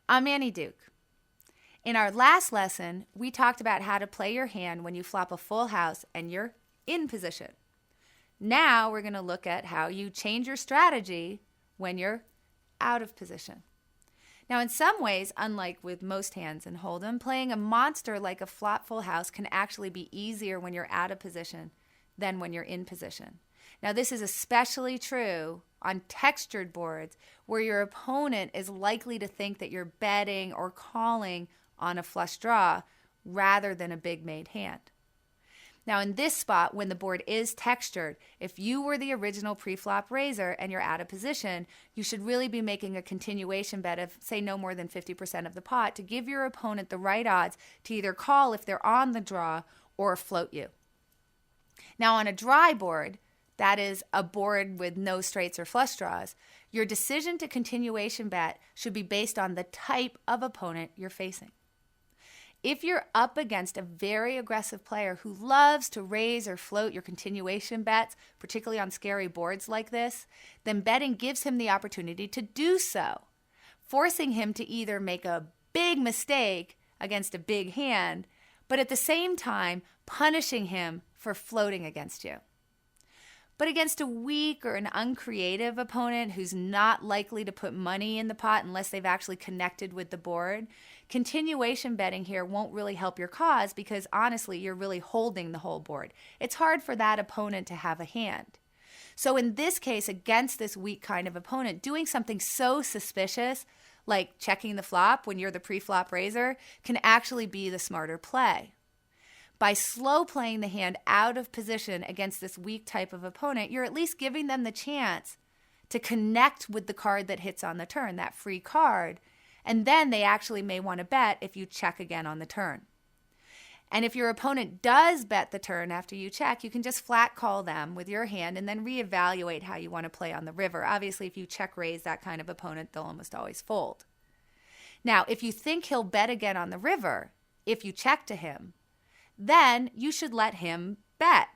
I'm Annie Duke. In our last lesson, we talked about how to play your hand when you flop a full house and you're in position. Now we're going to look at how you change your strategy when you're out of position. Now, in some ways, unlike with most hands in Hold'em, playing a monster like a flop full house can actually be easier when you're out of position than when you're in position. Now, this is especially true on textured boards where your opponent is likely to think that you're betting or calling on a flush draw rather than a big made hand. Now, in this spot, when the board is textured, if you were the original pre-flop raiser and you're out of position, you should really be making a continuation bet of, say, no more than 50% of the pot to give your opponent the right odds to either call if they're on the draw or float you. Now, on a dry board, that is a board with no straights or flush draws, your decision to continuation bet should be based on the type of opponent you're facing. If you're up against a very aggressive player who loves to raise or float your continuation bets, particularly on scary boards like this, then betting gives him the opportunity to do so, forcing him to either make a big mistake against a big hand, but at the same time punishing him for floating against you. But against a weak or an uncreative opponent who's not likely to put money in the pot unless they've actually connected with the board, continuation betting here won't really help your cause because honestly, you're really holding the whole board. It's hard for that opponent to have a hand. So in this case, against this weak kind of opponent, doing something so suspicious like checking the flop when you're the pre-flop raiser can actually be the smarter play. By slow playing the hand out of position against this weak type of opponent, you're at least giving them the chance to connect with the card that hits on the turn, that free card, and then they actually may want to bet if you check again on the turn. And if your opponent does bet the turn after you check, you can just flat call them with your hand and then reevaluate how you want to play on the river. Obviously, if you check raise that kind of opponent, they'll almost always fold. Now, if you think he'll bet again on the river, if you check to him, then you should let him bet.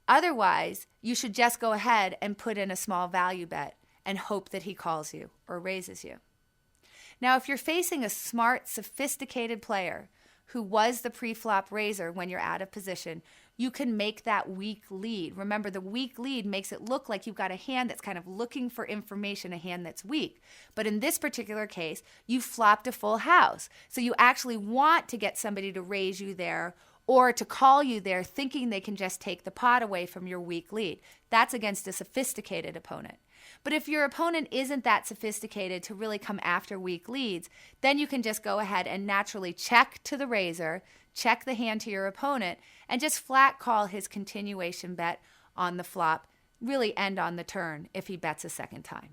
Otherwise, you should just go ahead and put in a small value bet and hope that he calls you or raises you. Now, if you're facing a smart, sophisticated player who was the pre-flop raiser when you're out of position, you can make that weak lead. Remember, the weak lead makes it look like you've got a hand that's kind of looking for information, a hand that's weak. But in this particular case, you flopped a full house. So you actually want to get somebody to raise you there or to call you there thinking they can just take the pot away from your weak lead. That's against a sophisticated opponent. But if your opponent isn't that sophisticated to really come after weak leads, then you can just go ahead and naturally check to the raiser, check the hand to your opponent, and just flat call his continuation bet on the flop, really end on the turn if he bets a second time.